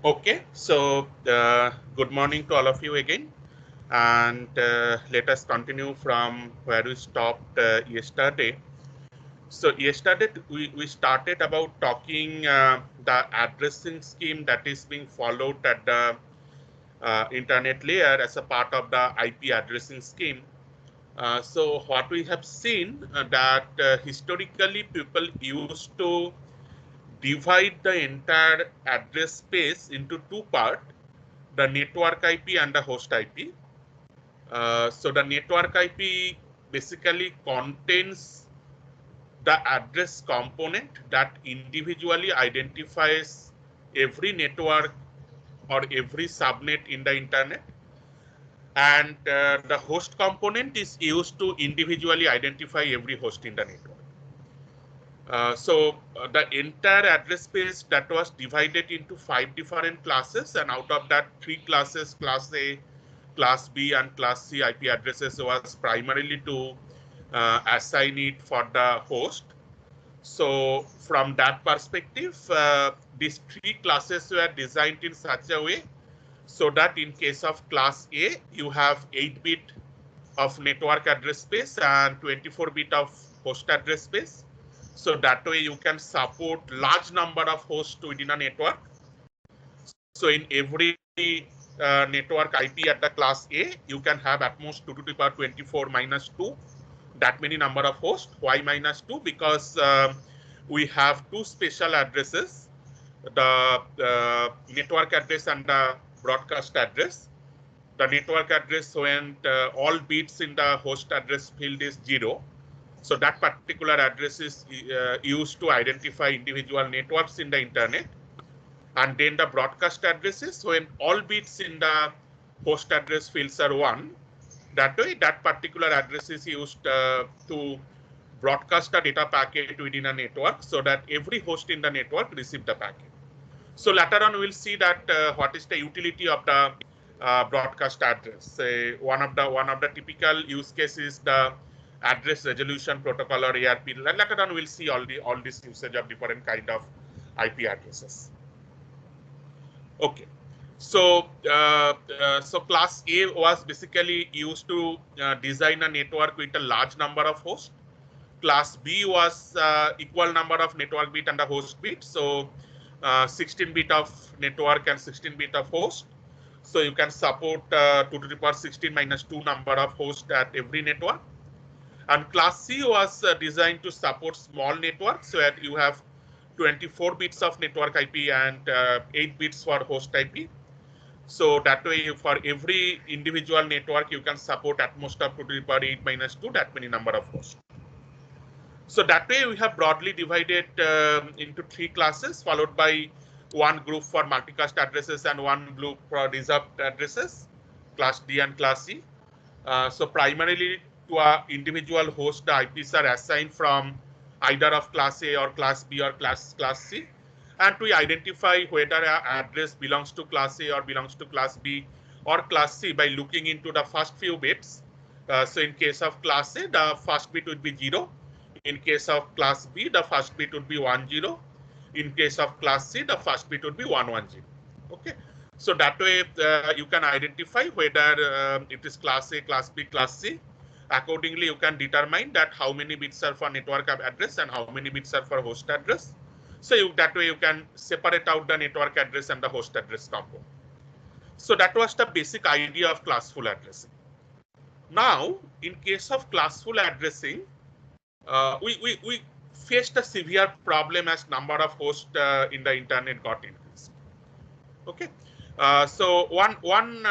Okay, so good morning to all of you again, and let us continue from where we stopped yesterday. So yesterday we started about talking the addressing scheme that is being followed at the internet layer as a part of the IP addressing scheme. So what we have seen that historically people used to divide the entire address space into two parts, the network IP and the host IP. So the network IP basically contains the address component that individually identifies every network or every subnet in the internet. And the host component is used to individually identify every host in the network. The entire address space that was divided into 5 different classes, and out of that 3 classes, class A, class B, and class C IP addresses was primarily to assign it for the host. So from that perspective, these 3 classes were designed in such a way so that in case of class A, you have 8-bit of network address space and 24-bit of host address space. So that way you can support large number of hosts within a network. So in every network IP at the class A, you can have at most 2 to the power 24 minus 2, that many number of hosts. Why minus 2? Because we have two special addresses, the network address and the broadcast address. The network address when all bits in the host address field is 0. So that particular address is used to identify individual networks in the internet. And then the broadcast addresses when all bits in the host address fields are 1. That way, that particular address is used to broadcast a data packet within a network so that every host in the network receives the packet. So later on, we'll see that what is the utility of the broadcast address. One of the typical use cases the address resolution protocol or ARP. Later on, we'll see all this usage of different kind of IP addresses. Okay. So class A was basically used to design a network with a large number of hosts. Class B was equal number of network bit and a host bit. So 16-bit of network and 16-bit of host. So you can support 2 to the power 16 minus 2 number of hosts at every network. And class C was designed to support small networks, so that you have 24 bits of network IP and 8 bits for host IP. So that way, for every individual network, you can support at most of 2 to the power 8 minus 2, that many number of hosts. So that way, we have broadly divided into 3 classes, followed by one group for multicast addresses and one group for reserved addresses, class D and class C. So primarily to an individual host, the IPs are assigned from either of class A or class B or class C. And we identify whether an address belongs to class A or belongs to class B or class C by looking into the first few bits. So in case of class A, the first bit would be 0. In case of class B, the first bit would be 10. In case of class C, the first bit would be 110. Okay. So that way you can identify whether it is class A, class B, class C. Accordingly, you can determine that how many bits are for network address and how many bits are for host address. So that way you can separate out the network address and the host address component. So that was the basic idea of classful addressing. Now, in case of classful addressing, we faced a severe problem as number of hosts in the internet got increased. Okay. So one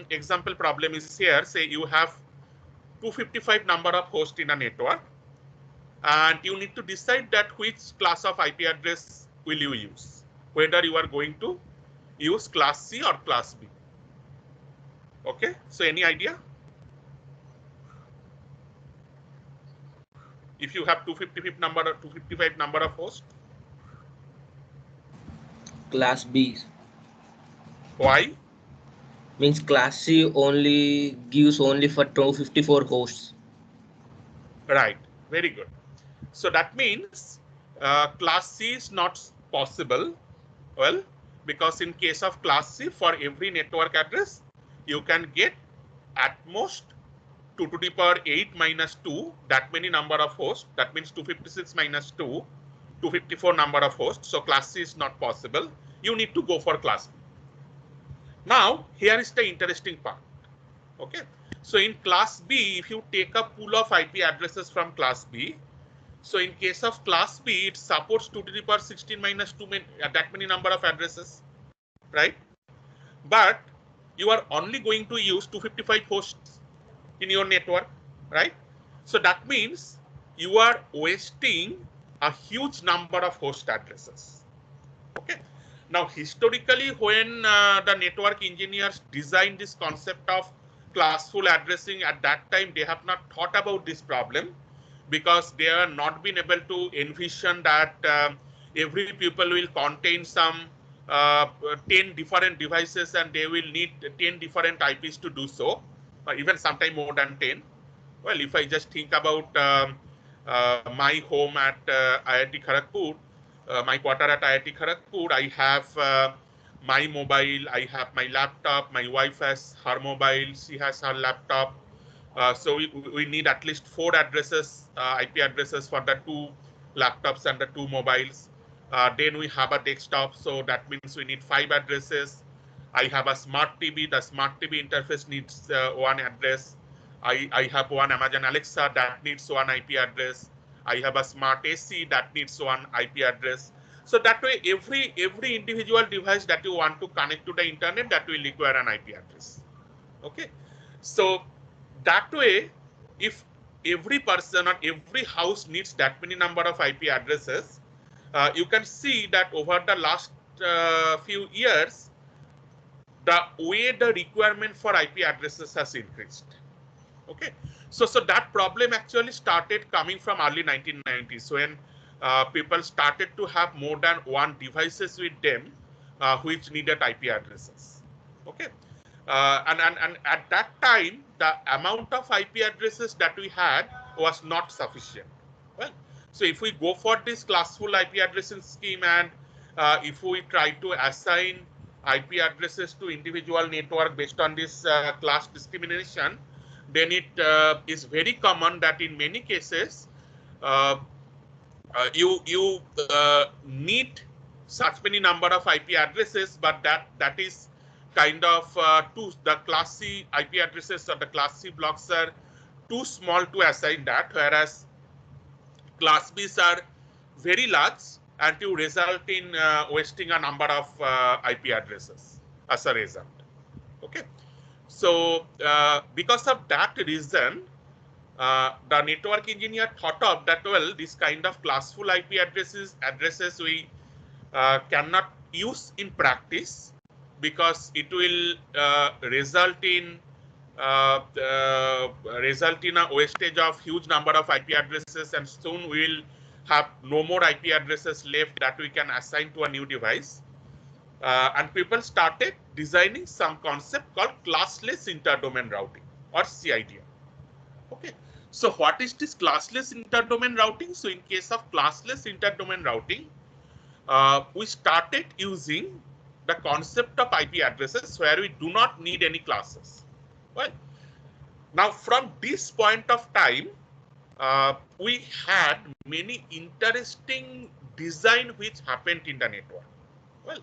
example problem is here. Say you have 255 number of hosts in a network, and you need to decide that which class of IP address will you use, whether you are going to use class C or class B. Okay. So any idea? If you have 255 number of hosts, Class B. why? Means class C only gives only for 254 hosts. Right. Very good. So that means class C is not possible. Well, because in case of class C, for every network address, you can get at most 2 to the power 8 minus 2, that many number of hosts. That means 256 minus 2, 254 number of hosts. So class C is not possible. You need to go for class B. Now, here is the interesting part. Okay. So in class B, if you take a pool of IP addresses from class B, so in case of class B, it supports 2 to the power 16 minus 2, that many number of addresses, right? But you are only going to use 255 hosts in your network, right? So that means you are wasting a huge number of host addresses. Okay. Now, historically, when the network engineers designed this concept of classful addressing, at that time, they have not thought about this problem, because they are not been able to envision that every pupil will contain some 10 different devices and they will need 10 different IPs to do so, or even sometime more than 10. Well, if I just think about my home at IIT Kharagpur, my quarter at IIT Kharagpur, I have my mobile, I have my laptop, my wife has her mobile, she has her laptop. So we need at least 4 addresses, IP addresses for the 2 laptops and the 2 mobiles. Then we have a desktop, so that means we need 5 addresses. I have a smart TV. The smart TV interface needs 1 address. I have one Amazon Alexa that needs 1 IP address. I have a smart AC that needs 1 IP address. So that way, every individual device that you want to connect to the internet, that will require an IP address. Okay, so that way, if every person or every house needs that many number of IP addresses, you can see that over the last few years, the way the requirement for IP addresses has increased. Okay, so that problem actually started coming from early 1990s, when people started to have more than 1 devices with them, which needed IP addresses. Okay, and at that time, the amount of IP addresses that we had was not sufficient. Well, so if we go for this classful IP addressing scheme, and if we try to assign IP addresses to individual network based on this class discrimination, then it is very common that in many cases you need such many number of IP addresses, but that is kind of the class C IP addresses or the class C blocks are too small to assign that, whereas class Bs are very large and to result in wasting a number of IP addresses as a result. Okay, so because of that reason, the network engineer thought of that, well, this kind of classful IP addresses we cannot use in practice, because it will result in a wastage of huge number of IP addresses, and soon we will have no more IP addresses left that we can assign to a new device. And people started designing some concept called classless interdomain routing, or CIDR. Okay, so what is this classless interdomain routing? So in case of classless interdomain routing, we started using the concept of IP addresses where we do not need any classes. Well, now from this point of time, we had many interesting design which happened in the network. Well,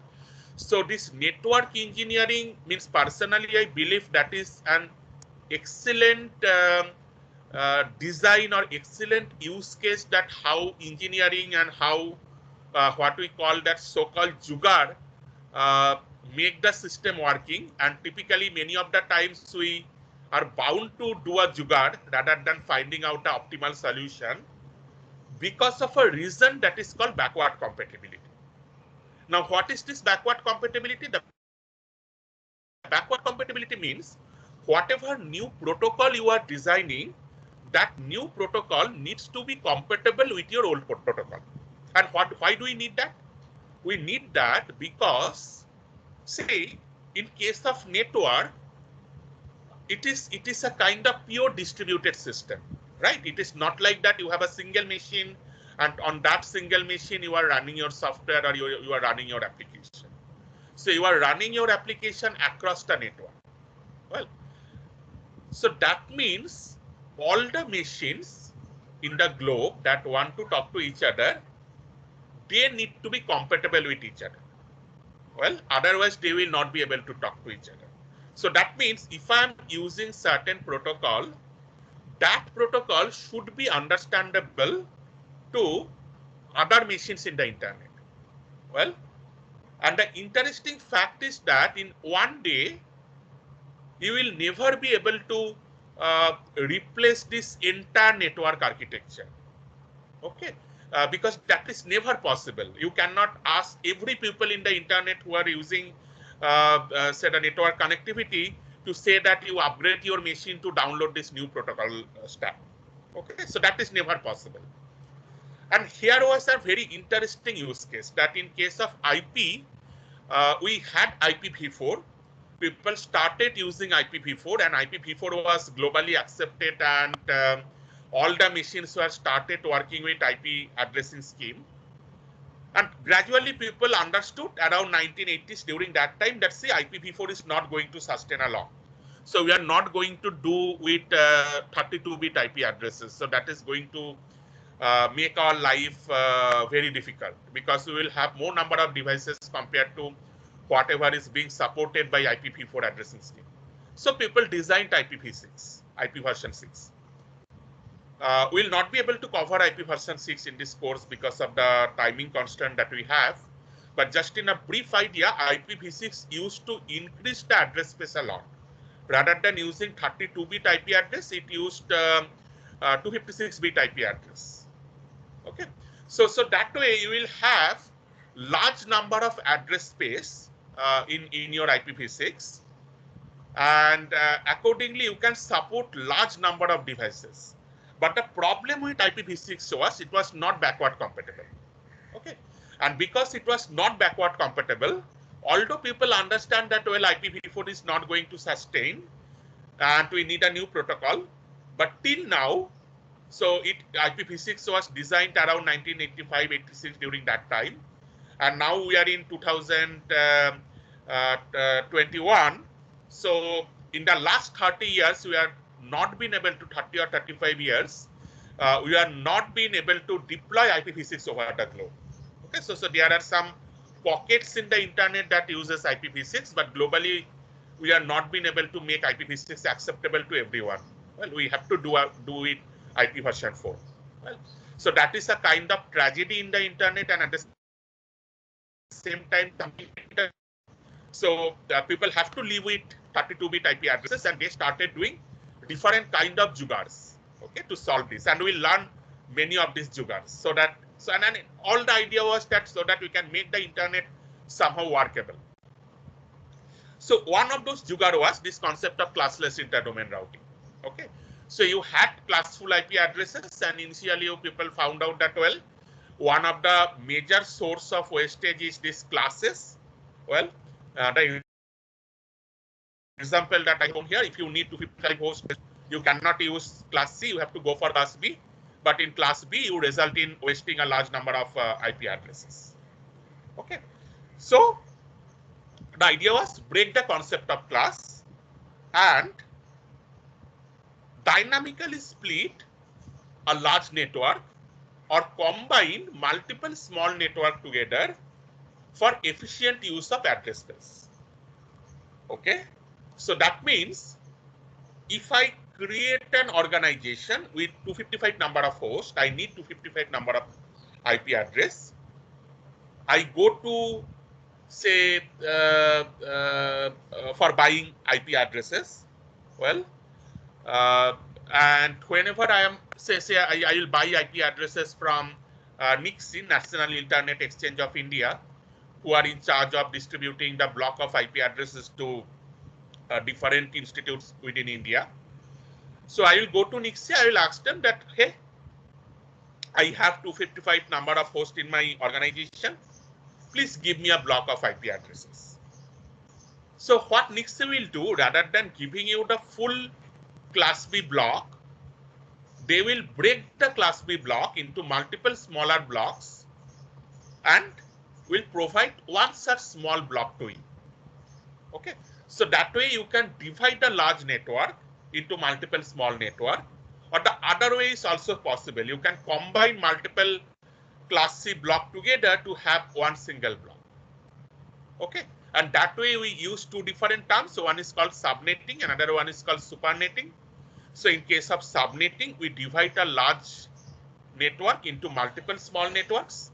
so this network engineering means, personally, I believe that is an excellent design or excellent use case, that how engineering and how what we call that so-called jugaad make the system working. And typically many of the times we are bound to do a jugaad rather than finding out the optimal solution, because of a reason that is called backward compatibility. Now, what is this backward compatibility? The backward compatibility means whatever new protocol you are designing, that new protocol needs to be compatible with your old protocol. And why do we need that? We need that because, say, in case of network, it is a kind of pure distributed system, right? It is not like that you have a single machine and on that single machine you are running your software or you are running your application. So you are running your application across the network. Well, so that means all the machines in the globe that want to talk to each other, they need to be compatible with each other. Well, otherwise they will not be able to talk to each other. So that means if I'm using certain protocol, that protocol should be understandable to other machines in the internet. Well, and the interesting fact is that in one day, you will never be able to replace this entire network architecture. Okay, because that is never possible. You cannot ask every people in the internet who are using say the network connectivity to say that you upgrade your machine to download this new protocol stack. Okay, so that is never possible. And here was a very interesting use case that in case of IP, we had IPv4. People started using IPv4 and IPv4 was globally accepted and all the machines were started working with IP addressing scheme. And gradually people understood around 1980s during that time that say IPv4 is not going to sustain a long. So we are not going to do with 32-bit IP addresses. So that is going to make our life very difficult because we will have more number of devices compared to whatever is being supported by IPv4 addressing scheme. So people designed IPv6, IP version 6. We'll not be able to cover IP version 6 in this course because of the timing constraint that we have. But just in a brief idea, IPv6 used to increase the address space a lot. Rather than using 32-bit IP address, it used 256-bit IP address. Okay, so that way you will have large number of address space in your IPv6, and accordingly you can support large number of devices. But the problem with IPv6 was it was not backward compatible. Okay, and because it was not backward compatible, although people understand that well IPv4 is not going to sustain and we need a new protocol, but till now, so IPv6 was designed around 1985-86 during that time, and now we are in 2021. So in the last 30 years, we are not been able to 30 or 35 years, we are not been able to deploy IPv6 over the globe. Okay, so there are some pockets in the internet that uses IPv6, but globally we are not been able to make IPv6 acceptable to everyone. Well, we have to do it IP version 4. Well, so that is a kind of tragedy in the internet, and at the same time, so people have to live with 32-bit IP addresses, and they started doing different kind of jugars, okay, to solve this, and we learn many of these jugars. And all the idea was that so that we can make the internet somehow workable. So one of those jugar was this concept of classless interdomain routing. Okay, so you had classful IP addresses, and initially people found out that well, one of the major source of wastage is this classes. Well, the example that I shown here, if you need 255 hosts, you cannot use class C, you have to go for class B. But in class B, you result in wasting a large number of IP addresses. Okay, so the idea was break the concept of class and dynamically split a large network or combine multiple small network together for efficient use of address space. Okay, so that means if I create an organization with 255 number of hosts, I need 255 number of IP address. I go to say for buying IP addresses. Well, and whenever I am say I will buy IP addresses from NIXI, National Internet Exchange of India, who are in charge of distributing the block of IP addresses to different institutes within India. So I will go to NIXI, I will ask them that, hey, I have 255 number of hosts in my organization. Please give me a block of IP addresses. So what NIXI will do, rather than giving you the full class B block, they will break the class B block into multiple smaller blocks and will provide one such small block to you. Okay, so that way you can divide the large network into multiple small network, or the other way is also possible. You can combine multiple class C block together to have one single block. Okay, and that way we use two different terms. So one is called subnetting, another one is called supernetting. So in case of subnetting, we divide a large network into multiple small networks.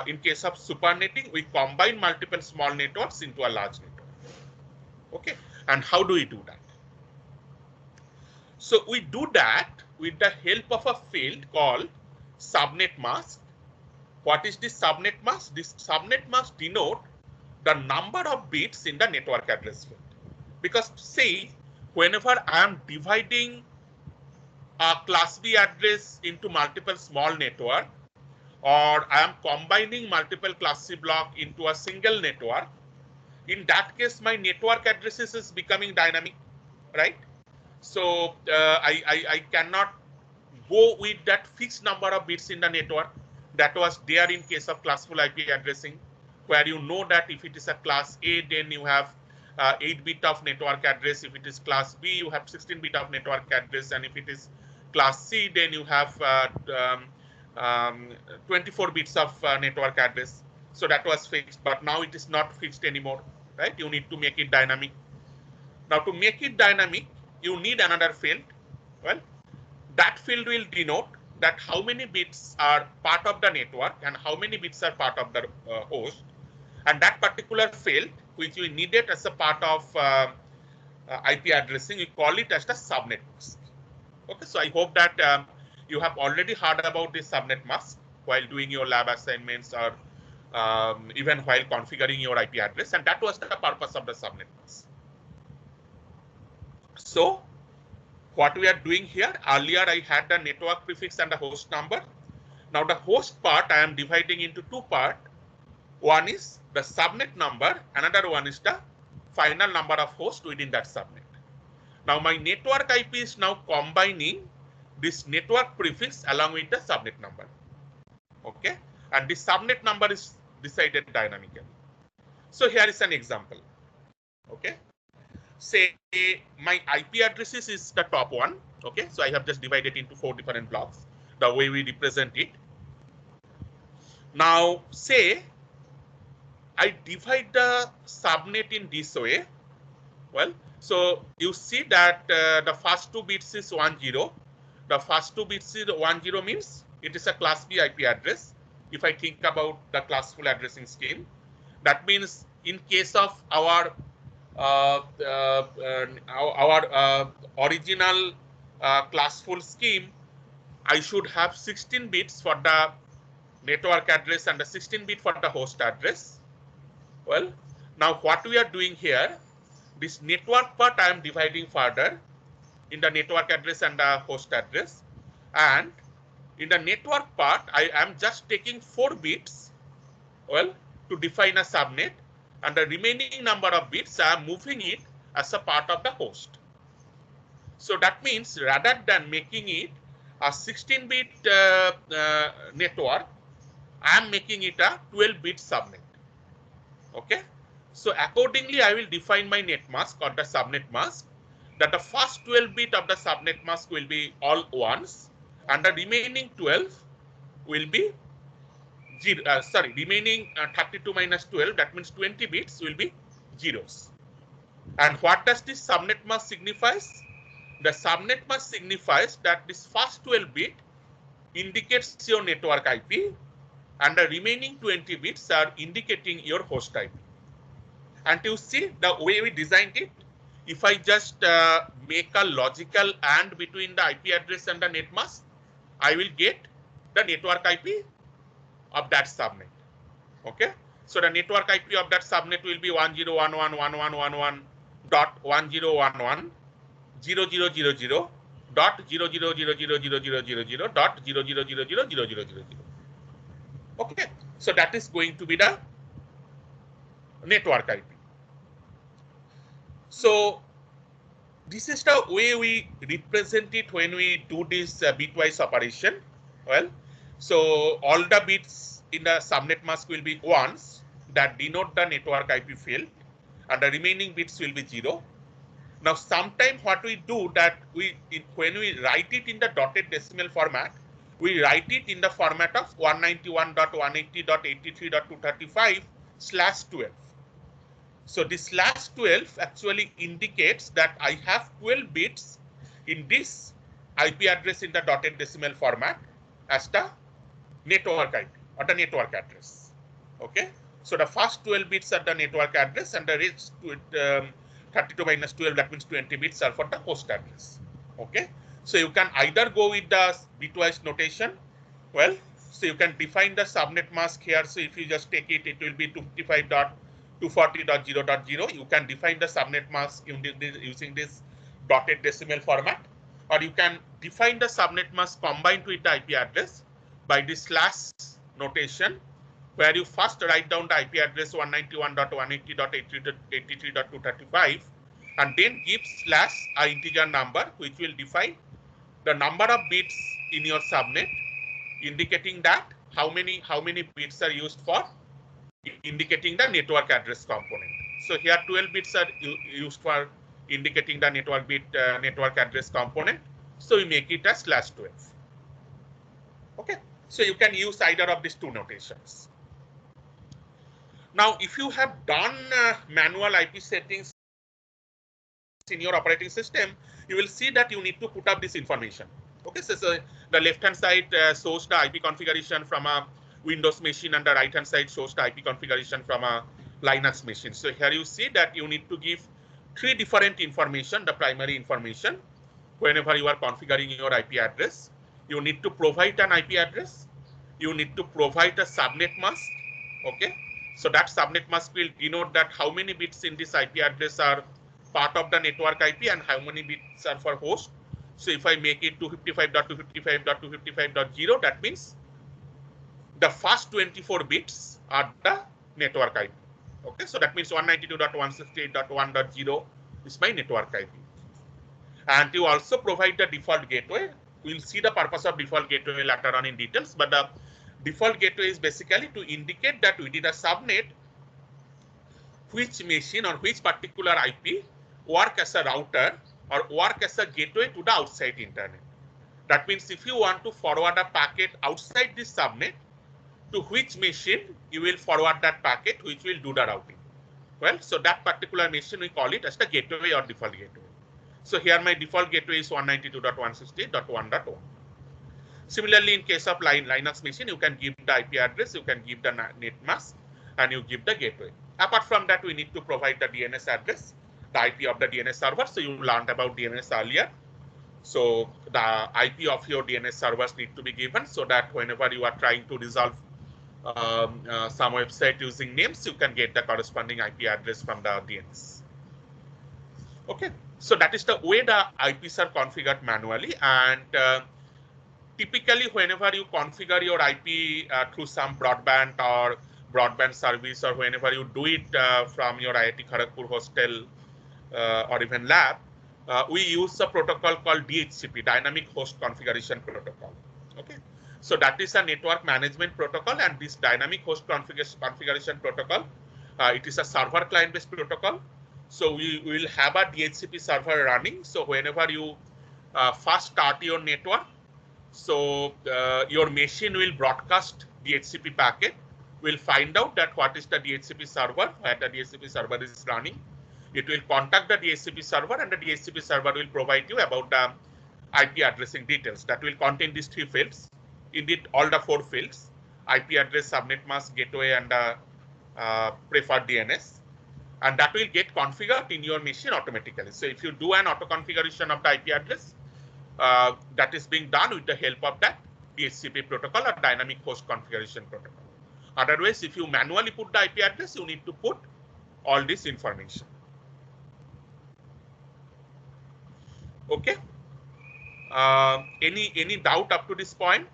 In case of supernetting, we combine multiple small networks into a large network. Okay, and how do we do that? So we do that with the help of a field called subnet mask. What is this subnet mask? This subnet mask denote the number of bits in the network address field. Because say, whenever I am dividing a class B address into multiple small network, or I am combining multiple class C block into a single network, in that case, my network addresses is becoming dynamic, right? So I cannot go with that fixed number of bits in the network that was there in case of classful IP addressing, where you know that if it is a class A, then you have 8 bit of network address. If it is class B, you have 16 bit of network address. And if it is class C, then you have 24 bits of network address. So that was fixed, but now it is not fixed anymore, right? You need to make it dynamic. Now to make it dynamic, you need another field. Well, that field will denote that how many bits are part of the network and how many bits are part of the host. And that particular field, which we needed as a part of IP addressing, we call it as the subnet mask. Okay, so I hope that you have already heard about this subnet mask while doing your lab assignments, or even while configuring your IP address, and that was the purpose of the subnet mask. So what we are doing here, earlier I had the network prefix and the host number. Now the host part I am dividing into two parts. One is the subnet number, another one is the final number of hosts within that subnet. Now my network IP is now combining this network prefix along with the subnet number. Okay, and this subnet number is decided dynamically. So here is an example. Okay, say my IP addresses is the top one. Okay, so I have just divided into 4 different blocks, the way we represent it. Now say I divide the subnet in this way. Well, so you see that the first 2 bits is 10. The first 2 bits is 10 means it is a class B IP address. If I think about the classful addressing scheme, that means in case of our original classful scheme, I should have 16 bits for the network address and the 16 bit for the host address. Well, now what we are doing here, this network part I am dividing further in the network address and the host address, and in the network part I am just taking 4 bits, well, to define a subnet, and the remaining number of bits I am moving it as a part of the host. So that means rather than making it a 16-bit network, I am making it a 12-bit subnet. Okay, so accordingly I will define my net mask or the subnet mask, that the first 12 bit of the subnet mask will be all ones, and the remaining 12 will be remaining 32 minus 12, that means 20 bits will be zeros. And what does this subnet mask signifies? The subnet mask signifies that this first 12 bit indicates your network IP, and the remaining 20 bits are indicating your host IP. And you see the way we designed it, if I just make a logical AND between the IP address and the net mask, I will get the network IP of that subnet. Okay, so the network IP of that subnet will be 10111111.100000.0000000.0000000.0000000. Okay, so that is going to be the network IP. So this is the way we represent it when we do this bitwise operation. Well, so all the bits in the subnet mask will be ones that denote the network IP field, and the remaining bits will be 0. Now, sometimes what we do that when we write it in the dotted decimal format, we write it in the format of 191.180.83.235/12. So this /12 actually indicates that I have 12 bits in this IP address in the dotted decimal format as the network IP or the network address. Okay. So the first 12 bits are the network address, and the rest 32 minus 12, that means 20 bits are for the host address. Okay. So you can either go with the bitwise notation. Well, so you can define the subnet mask here. So if you just take it, it will be 255.240.0.0. You can define the subnet mask using this dotted decimal format, or you can define the subnet mask combined with the IP address by this slash notation, where you first write down the IP address 191.180.83.235 and then give slash a integer number which will define the number of bits in your subnet, indicating that how many bits are used for indicating the network address component. So here 12 bits are used for indicating the network address component. So we make it as /12. Okay. So you can use either of these two notations. Now, if you have done manual IP settings in your operating system, you will see that you need to put up this information. Okay, so the left-hand side shows the IP configuration from a Windows machine, and the right-hand side shows the IP configuration from a Linux machine. So here you see that you need to give 3 different information. The primary information, whenever you are configuring your IP address, you need to provide an IP address. You need to provide a subnet mask. Okay. So that subnet mask will denote that how many bits in this IP address are part of the network IP and how many bits are for host. So if I make it 255.255.255.0, that means the first 24 bits are the network IP. Okay, so that means 192.168.1.0 is my network IP. And you also provide the default gateway. We'll see the purpose of default gateway later on in details, but the default gateway is basically to indicate that within a subnet, which machine or which particular IP work as a router or work as a gateway to the outside internet. That means if you want to forward a packet outside this subnet, to which machine you will forward that packet, which will do the routing. Well, so that particular machine, we call it as the gateway or default gateway. So here my default gateway is 192.168.1.1. Similarly, in case of Linux machine, you can give the IP address, you can give the net mask, and you give the gateway. Apart from that, we need to provide the DNS address, the IP of the DNS server. So you learned about DNS earlier. So the IP of your DNS servers need to be given so that whenever you are trying to resolve some website using names, you can get the corresponding IP address from the DNS. Okay, so that is the way the IPs are configured manually, and typically, whenever you configure your IP through some broadband or broadband service, or whenever you do it from your IIT Kharagpur hostel or even lab, we use a protocol called DHCP, Dynamic Host Configuration Protocol. Okay, so that is a network management protocol, and this Dynamic Host Configuration Protocol, it is a server client-based protocol. So we will have a DHCP server running. So whenever you first start your network, so your machine will broadcast DHCP packet. We'll find out that what is the DHCP server, where the DHCP server is running. It will contact the DHCP server, and the DHCP server will provide you about the IP addressing details that will contain these 3 fields. Indeed, all the 4 fields: IP address, subnet mask, gateway, and preferred DNS. And that will get configured in your machine automatically. So if you do an auto configuration of the IP address, that is being done with the help of that DHCP protocol or Dynamic Host Configuration Protocol. Otherwise, if you manually put the IP address, you need to put all this information. Okay. Any doubt up to this point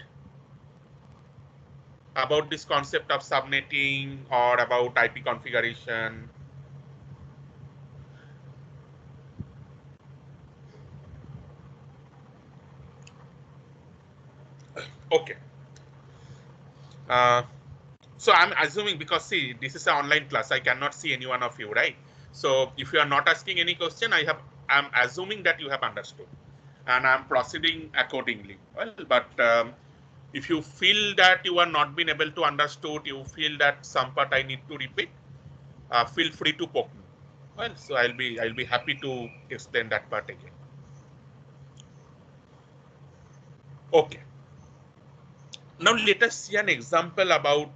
about this concept of subnetting or about IP configuration? Okay. So I'm assuming, because see, this is an online class, I cannot see any one of you, right? So if you are not asking any question, I'm assuming that you have understood, and I'm proceeding accordingly. Well, but if you feel that you are not been able to understood, you feel that some part I need to repeat, feel free to poke me. Well, so I'll be happy to explain that part again. Okay. Now let us see an example about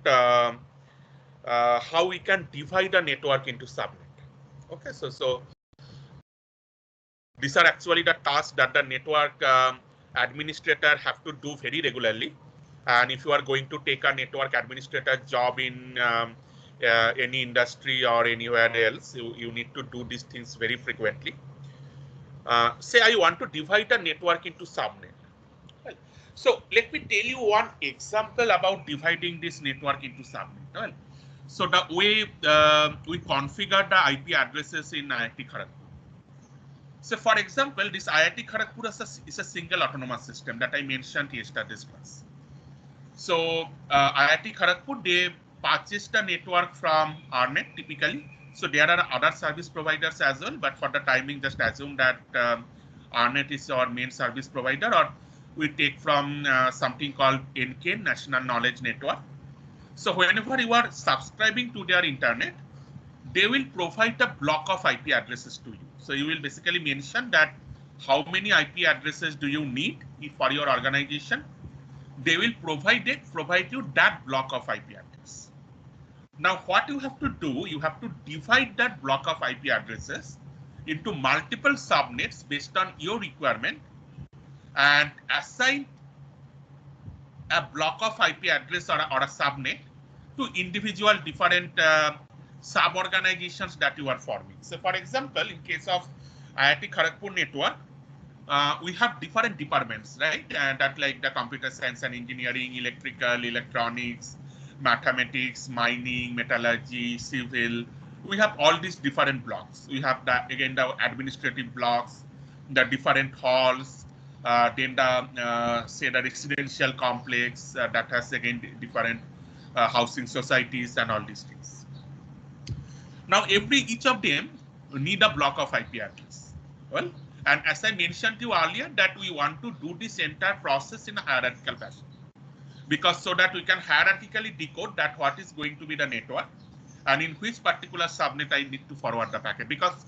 how we can divide a network into subnet. Okay, so these are actually the tasks that the network administrator have to do very regularly. And if you are going to take a network administrator job in any industry or anywhere else, you need to do these things very frequently. Say I want to divide a network into subnet. Well, so let me tell you one example about dividing this network into subnet. Well, so the way we configure the IP addresses in IIT Kharagpur. So for example, this IIT Kharagpur is a single autonomous system that I mentioned yesterday's class. So IIT Kharagpur, they purchased the network from ARNET typically. So there are other service providers as well, but for the timing, just assume that ARNET is our main service provider, or we take from something called NK, National Knowledge Network. So whenever you are subscribing to their internet, they will provide a block of IP addresses to you. So you will basically mention that how many IP addresses do you need for your organization. They will provide you that block of IP address. Now what you have to do, you have to divide that block of IP addresses into multiple subnets based on your requirement and assign a block of IP address or a subnet to individual different sub-organizations that you are forming. So for example, in case of IIT Kharagpur network, we have different departments, right? And that like the computer science and engineering, electrical, electronics, mathematics, mining, metallurgy, civil. We have all these different blocks. We have the administrative blocks, the different halls, then the say the residential complex that has again different housing societies and all these things. Now each of them need a block of IP address. Well, and as I mentioned to you earlier, that we want to do this entire process in a hierarchical fashion, because so that we can hierarchically decode that what is going to be the network and in which particular subnet I need to forward the packet, because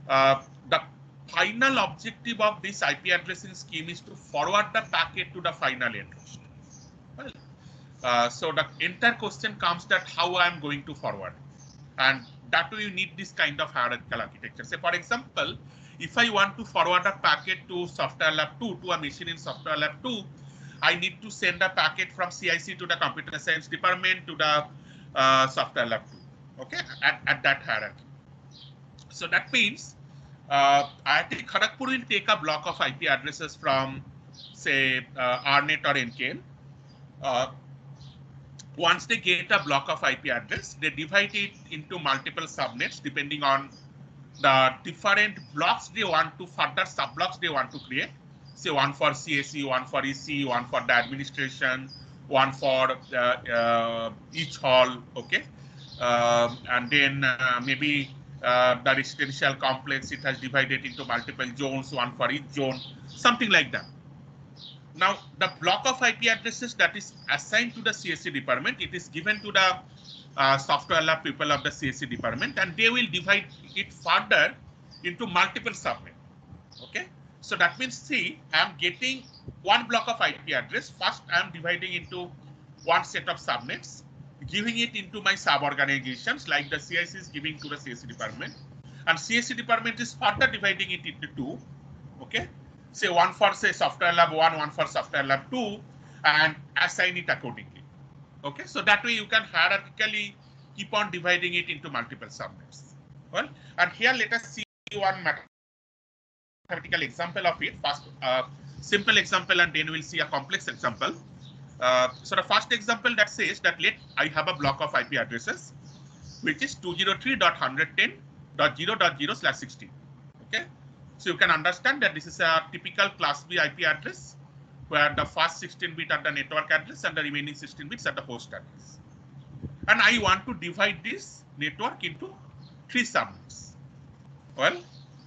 the final objective of this IP addressing scheme is to forward the packet to the final end host. Well, so the entire question comes that how I am going to forward, and that way you need this kind of hierarchical architecture. Say for example, if I want to forward a packet to Software Lab 2, to a machine in Software Lab 2, I need to send a packet from CIC to the Computer Science Department to the Software Lab 2, okay, at that hierarchy. So that means IIT Kharagpur will take a block of IP addresses from, say, ARNET or NKN. Once they get a block of IP address, they divide it into multiple subnets depending on the different blocks they want to, further sub-blocks they want to create. Say one for CSE, one for EC, one for the administration, one for each hall, okay? And then maybe the residential complex, it has divided into multiple zones, one for each zone, something like that. Now, the block of IP addresses that is assigned to the CSE department, it is given to the Software Lab people of the CSE department, and they will divide it further into multiple subnets. Okay, so that means, see, I am getting one block of IP address. First, I am dividing into one set of subnets, giving it into my sub-organizations, like the CIC is giving to the CSE department, and CSE department is further dividing it into two. Okay, say one for, say, Software Lab 1, one for Software Lab 2, and assign it accordingly. Okay, so that way you can hierarchically keep on dividing it into multiple subnets. Well, and here let us see one mathematical example of it. First, simple example, and then we'll see a complex example. So the first example that says that I have a block of IP addresses, which is 203.110.0.0/16. Okay, so you can understand that this is a typical class B IP address, where the first 16 bits are the network address and the remaining 16 bits are the host address. And I want to divide this network into 3 subnets. Well,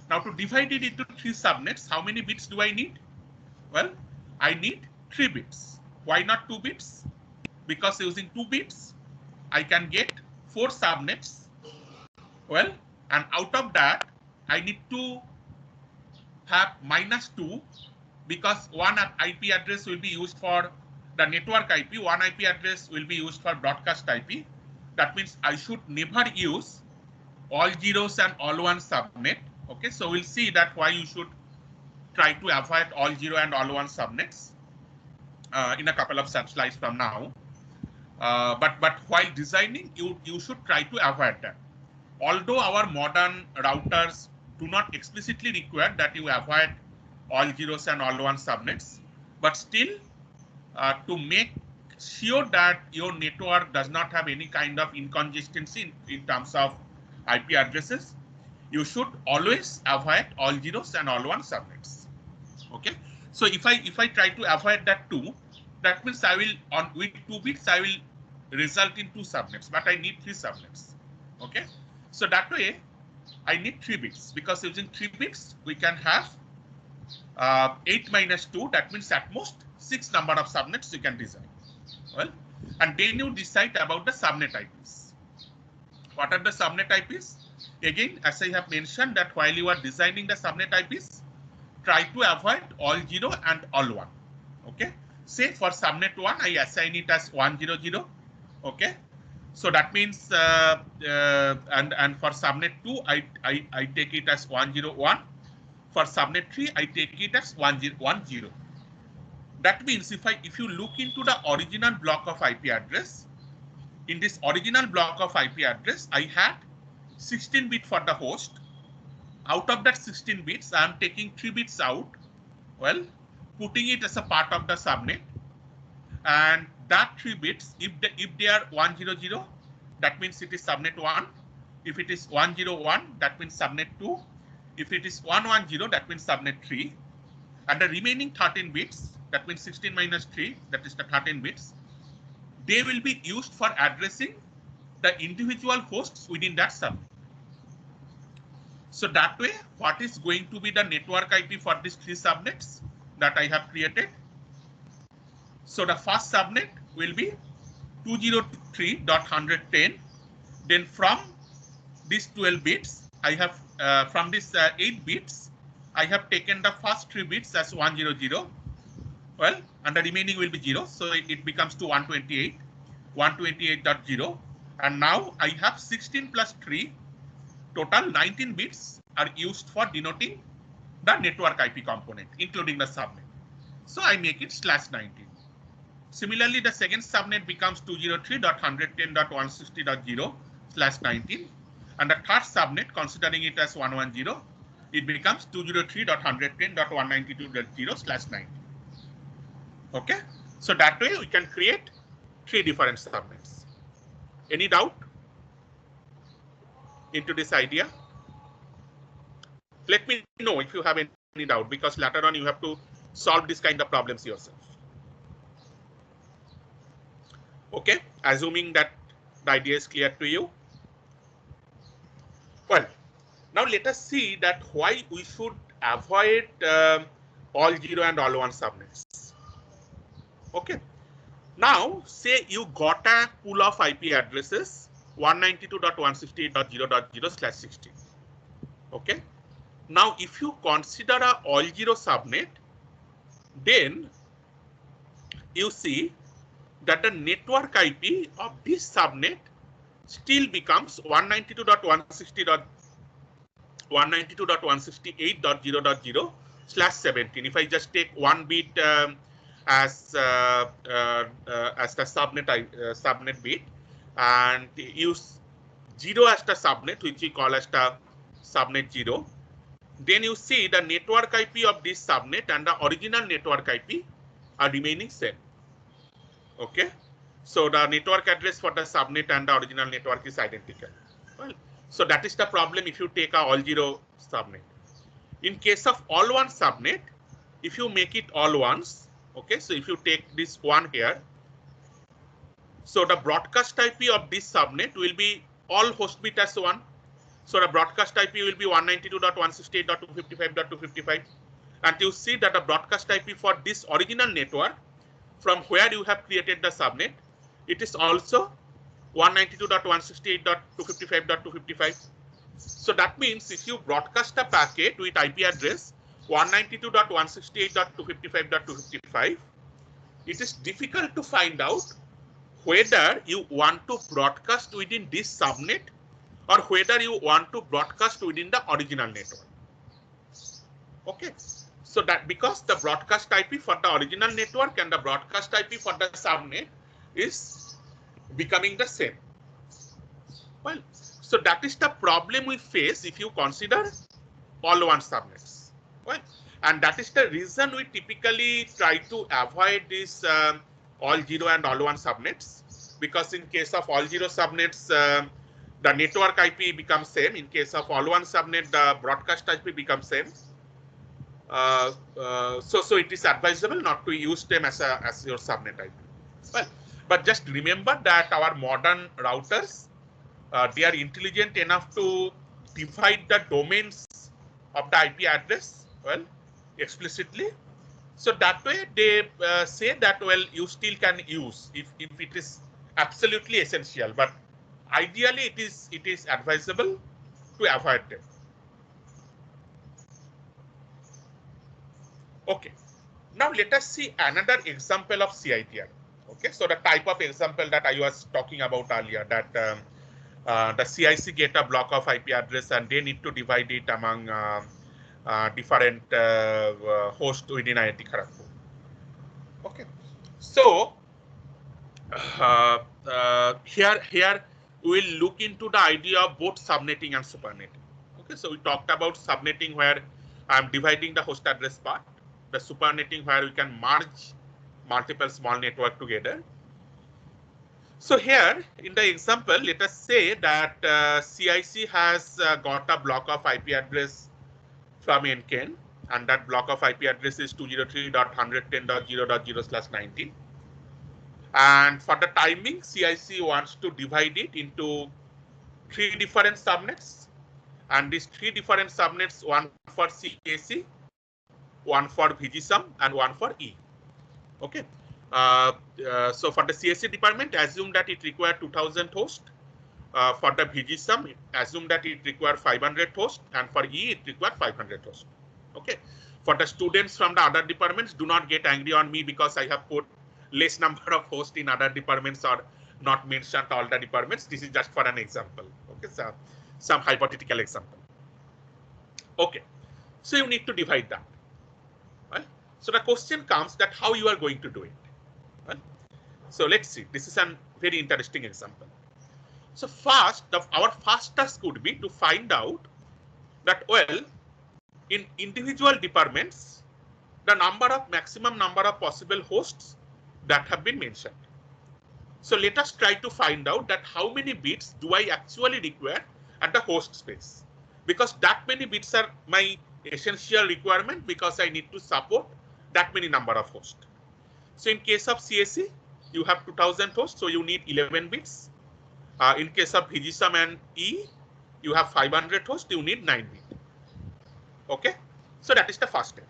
now to divide it into 3 subnets, how many bits do I need? Well, I need 3 bits. Why not 2 bits? Because using 2 bits, I can get 4 subnets. Well, and out of that, I need to have -2 because one IP address will be used for the network IP, one IP address will be used for broadcast IP. That means I should never use all zeros and all one subnet. Okay, so we'll see that why you should try to avoid all 0 and all 1 subnets in a couple of slides from now. But while designing, you should try to avoid that. Although our modern routers do not explicitly require that you avoid all zeros and all 1 subnets, but still to make sure that your network does not have any kind of inconsistency in terms of IP addresses, you should always avoid all zeros and all 1 subnets. Okay, so if I try to avoid that too, that means I will with 2 bits I will result in 2 subnets, but I need 3 subnets. Okay, so that way I need 3 bits because using 3 bits we can have 8 minus 2. That means at most 6 number of subnets you can design. Well, and then you decide about the subnet IPs. What are the subnet IPs? Again, as I have mentioned that while you are designing the subnet IPs, try to avoid all 0 and all 1. Okay, say for subnet 1 I assign it as 100. Okay, so that means and for subnet 2 I take it as 101. For subnet 3 I take it as 110. That means if you look into the original block of IP address, in this original block of IP address I had 16 bit for the host. Out of that 16 bits, I am taking 3 bits out, well, putting it as a part of the subnet. And that 3 bits, if they are 100, that means it is subnet 1. If it is 101, that means subnet 2. If it is 110, that means subnet 3. And the remaining 13 bits, that means 16 minus 3, that is the 13 bits, they will be used for addressing the individual hosts within that subnet. So that way, what is going to be the network IP for these 3 subnets that I have created? So the first subnet will be 203.110. Then from these 12 bits, I have from these 8 bits, I have taken the first 3 bits as 100. Well, and the remaining will be 0. So it becomes to 128, 128.0. And now I have 16 plus 3. Total 19 bits are used for denoting the network IP component, including the subnet. So I make it /19. Similarly, the second subnet becomes 203.110.160.0/19. And the third subnet, considering it as 110, it becomes 203.110.192.0/19. Okay, so that way we can create 3 different subnets. Any doubt into this idea? Let me know if you have any doubt, because later on you have to solve this kind of problems yourself. Okay, assuming that the idea is clear to you. Well, now let us see that why we should avoid all 0 and all 1 subnets. Okay, now say you got a pool of IP addresses 192.168.0.0/16. Okay, now if you consider a all 0 subnet, then you see that the network IP of this subnet still becomes 192.168.0.0/17. If I just take 1 bit as the subnet bit and use 0 as the subnet, which we call as the subnet 0, then you see the network IP of this subnet and the original network IP are remaining same. Okay, so the network address for the subnet and the original network is identical. Well, so that is the problem if you take a all 0 subnet. In case of all 1 subnet, if you make it all ones, okay, so if you take this one here, so the broadcast IP of this subnet will be all host bit as 1, So the broadcast IP will be 192.168.255.255. And you see that the broadcast IP for this original network from where you have created the subnet, it is also 192.168.255.255. So that means if you broadcast a packet with IP address 192.168.255.255, it is difficult to find out whether you want to broadcast within this subnet or whether you want to broadcast within the original network. Okay. So that because the broadcast IP for the original network and the broadcast IP for the subnet is becoming the same. Well, so that is the problem we face if you consider all one subnets. Well, and that is the reason we typically try to avoid this all zero and all one subnets, because in case of all zero subnets, the network IP becomes same. In case of all one subnet, the broadcast IP becomes same. So it is advisable not to use them as your subnet IP. Well, but just remember that our modern routers, they are intelligent enough to divide the domains of the IP address, well, explicitly. So that way they say that, well, you still can use if it is absolutely essential, but ideally it is advisable to avoid them. Okay, now let us see another example of CITR. Okay, so the type of example that I was talking about earlier, that the CIC get a block of IP address and they need to divide it among different hosts within IIT Kharagpur. Okay, so here we'll look into the idea of both subnetting and supernetting. Okay, so we talked about subnetting where I'm dividing the host address part, the supernetting where we can merge multiple small network together. So here in the example, let us say that CIC has got a block of IP address from NKN, and that block of IP address is 203.110.0.0/19. And for the timing, CIC wants to divide it into 3 different subnets. And these 3 different subnets, one for CAC, one for VGSUM, and one for E. Okay. So for the CAC department, assume that it requires 2000 hosts. For the VGSUM, assume that it requires 500 hosts, and for E, it requires 500 hosts. Okay. For the students from the other departments, do not get angry on me because I have put less number of hosts in other departments or not mentioned all the departments. This is just for an example. Okay, so some hypothetical example. Okay, so you need to divide that. Right? So the question comes that how you are going to do it. Right? So let's see. This is a very interesting example. So first, our first task would be to find out that, well, in individual departments, the maximum number of possible hosts that have been mentioned. So let us try to find out that how many bits do I actually require at the host space, because that many bits are my essential requirement because I need to support that many number of hosts. So in case of CAC, you have 2000 hosts, so you need 11 bits. In case of VGSUM and E, you have 500 hosts, you need 9 bits. Okay, so that is the first step.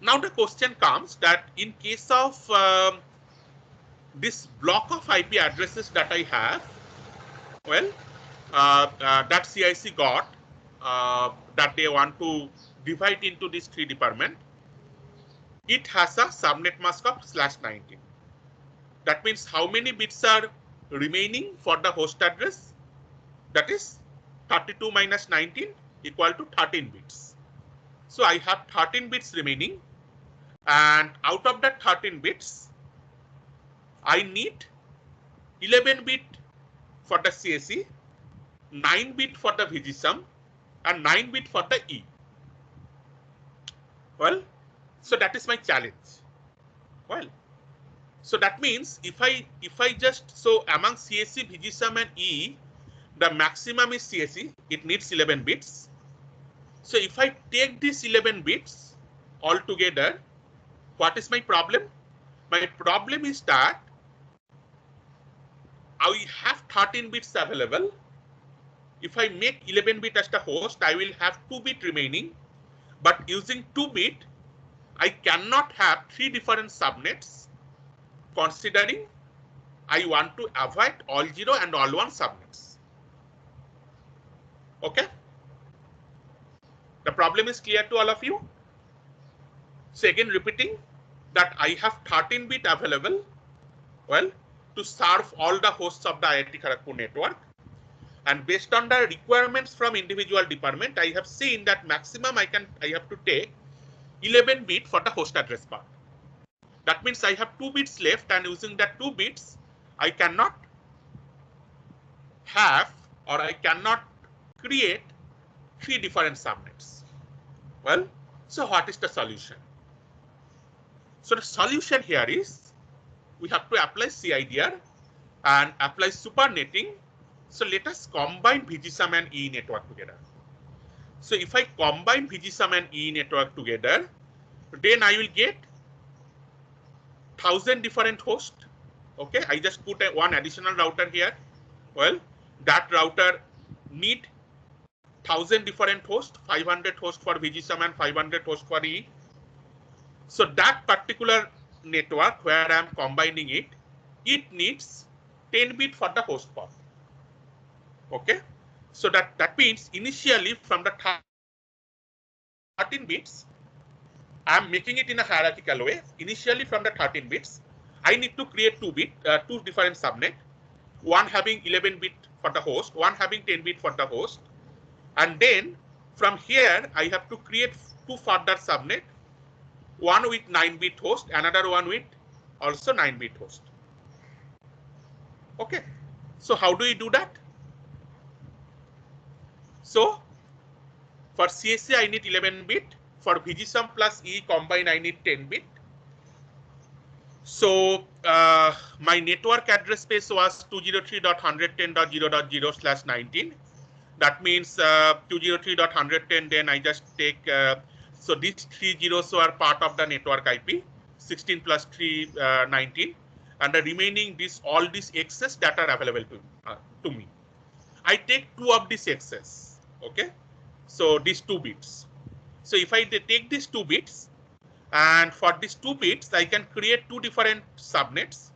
Now the question comes that in case of this block of IP addresses that I have, well, that CIC got that they want to divide into these 3 departments, it has a subnet mask of /19. That means how many bits are remaining for the host address? That is 32 minus 19 equal to 13 bits. So I have 13 bits remaining, and out of that 13 bits, I need 11 bit for the CAC, 9 bit for the VGSUM, and 9 bit for the E. Well, so that is my challenge. Well, so that means if I just, so among CAC, VGSUM, and E, the maximum is CAC, it needs 11 bits. So if I take these 11 bits all together, what is my problem? My problem is that I have 13 bits available, if I make 11 bit as the host, I will have 2 bit remaining, but using 2 bit, I cannot have 3 different subnets, considering I want to avoid all 0 and all 1 subnets. Okay? The problem is clear to all of you? So again, repeating that I have 13 bit available, well, to serve all the hosts of the IIT Kharagpur network. And based on the requirements from individual department, I have seen that maximum I have to take 11 bit for the host address part. That means I have 2 bits left, and using that 2 bits, I cannot have, or I cannot create 3 different subnets. Well, so what is the solution? So the solution here is we have to apply CIDR and apply supernetting. So let us combine VGSUM and EE network together. So if I combine VGSUM and EE network together, then I will get 1000 different hosts. Okay, I just put one additional router here. Well, that router need 1000 different hosts, 500 hosts for VGSUM and 500 hosts for EE. So that particular network where I am combining it, it needs 10 bit for the host path. Okay, so that means initially from the 13 bits, I am making it in a hierarchical way. Initially from the 13 bits, I need to create 2 different subnet, one having 11 bit for the host, one having 10 bit for the host. And then from here, I have to create 2 further subnet, one with 9 bit host, another one with also 9 bit host. Okay, so how do we do that? So for CSA, I need 11 bit. For VGSUM plus EE combined, I need 10 bit. So my network address space was 203.110.0.0/19. That means 203.110, then I just take, so these 3 zeros are part of the network IP, 16 plus 3, 19. And the remaining, all these X's that are available to me. I take 2 of these X's, okay? So these 2 bits. So if I take these 2 bits, and for these 2 bits, I can create 2 different subnets.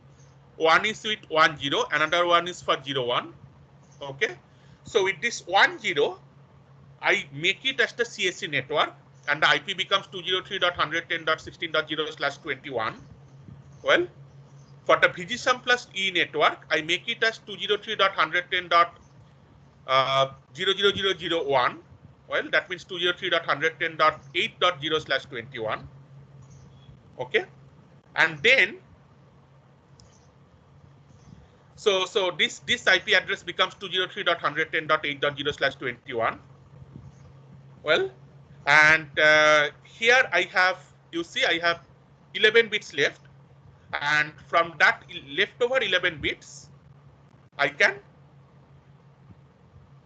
One is with 10, another one is for 01. Okay. So with this 10, I make it as the CSC network, and the IP becomes 203.110.16.0/21. Well, for the VGSUM plus E network, I make it as 203.110.00001. Well, that means 203.110.8.0/21. Okay, and then so this IP address becomes 203.110.8.0/21. Well, and here I have, you see, I have 11 bits left, and from that leftover 11 bits, I can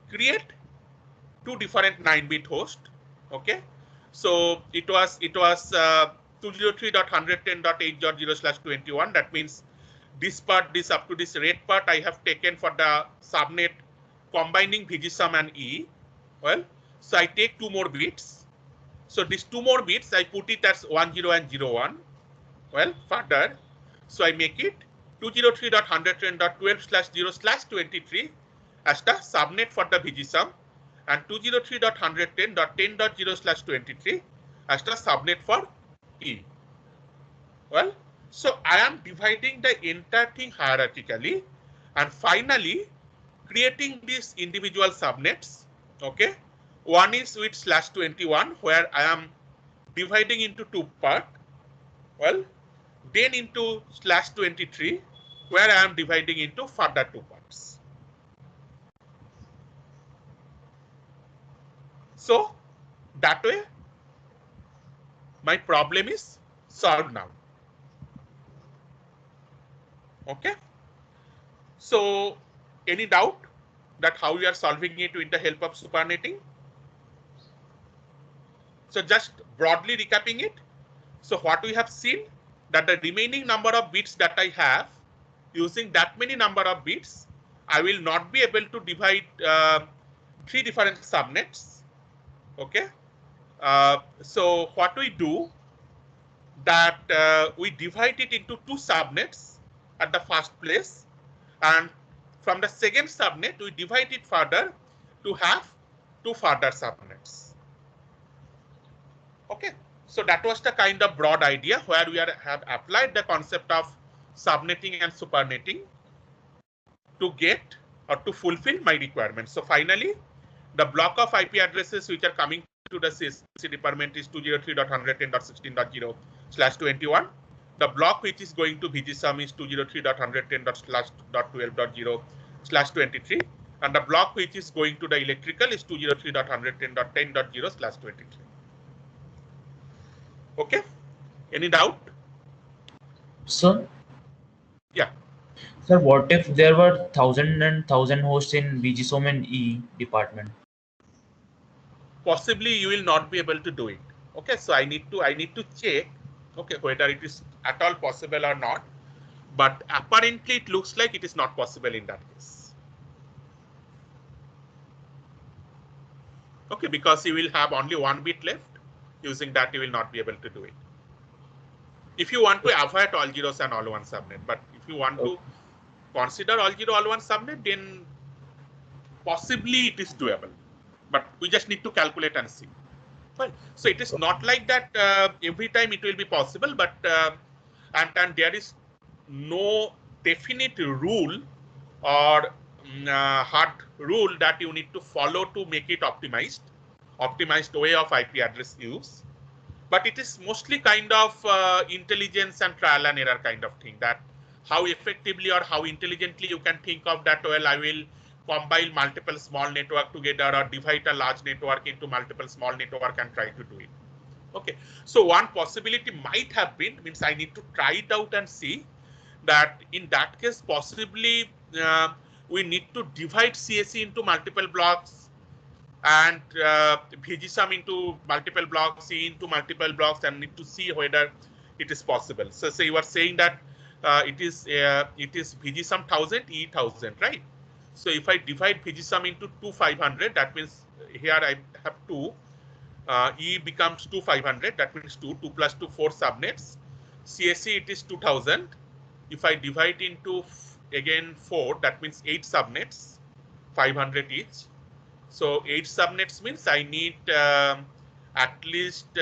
create 2 different 9-bit hosts. Okay, so it was 203.110.8.0/21. That means this part, this up to this red part, I have taken for the subnet combining VGSUM and EE. Well, so I take 2 more bits. So these 2 more bits, I put it as 10 and 01. Well, further, so I make it 203.110.12/0/23 as the subnet for the VGSUM, and 203.110.10.0/23 as the subnet for E. Well, so I am dividing the entire thing hierarchically, and finally creating these individual subnets. Okay, one is with /21, where I am dividing into 2 parts. Well, then into /23, where I am dividing into further 2 parts. So that way, my problem is solved now. Okay. So any doubt that how we are solving it with the help of supernetting? So just broadly recapping it. So what we have seen, that the remaining number of bits that I have, using that many number of bits, I will not be able to divide three different subnets. Okay. So what we do that we divide it into two subnets at the first place, and from the second subnet we divide it further to have two further subnets. Okay, so that was the kind of broad idea where we have applied the concept of subnetting and supernetting to get or to fulfill my requirements. So finally, the block of IP addresses which are coming to the CSC department is 203.110.16.0/21. The block which is going to VGSUM is 203.110.12.0/23, and the block which is going to the electrical is 203.110.10.0/23. Okay, any doubt? Sir? Yeah. Sir, what if there were 1,000 and 1,000 hosts in VGSOM and E department? Possibly you will not be able to do it. Okay, so I need to check, okay, whether it is at all possible or not. But apparently it looks like it is not possible in that case. Okay, because you will have only one bit left. Using that, you will not be able to do it. If you want to avoid all zeros and all one subnet, but if you want to consider all zero, all one subnet, then possibly it is doable. But we just need to calculate and see. Fine. So it is not like that every time it will be possible, but and there is no definite rule or hard rule that you need to follow to make it optimized way of IP address use. But it is mostly kind of intelligence and trial and error kind of thing, that how effectively or how intelligently you can think of that, well, I will combine multiple small network together or divide a large network into multiple small network and try to do it. Okay, so one possibility might have been, means I need to try it out and see that in that case, possibly we need to divide CSE into multiple blocks and VGSUM into multiple blocks, C into multiple blocks, and need to see whether it is possible. So you are saying that it is VGSUM 1000, E 1000, right? So if I divide VGSUM into 2,500, that means here I have 2. E becomes 2,500. That means 2 plus 2, 4 subnets. CSE it is 2,000. If I divide into again 4, that means 8 subnets, 500 each. So 8 subnets means I need at least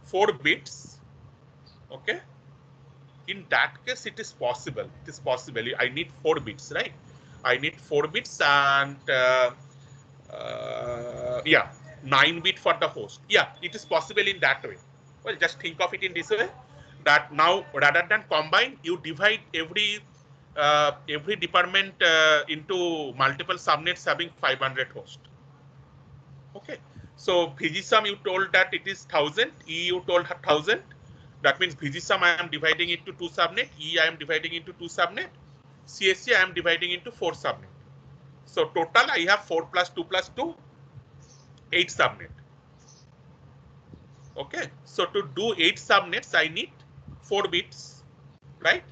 4 bits. Okay. In that case, it is possible. It is possible. I need 4 bits, right? I need 4 bits and yeah, 9 bit for the host. Yeah, it is possible in that way. Well, just think of it in this way, that now rather than combine, you divide every department into multiple subnets having 500 hosts. Okay, so VGSUM you told that it is 1000, E you told 1000. That means VGSUM I am dividing it to 2 subnet, E I am dividing into 2 subnet, CSE I am dividing into 4 subnet. So total I have 4 plus 2 plus 2, 8 subnet. Okay, so to do 8 subnets I need 4 bits, right?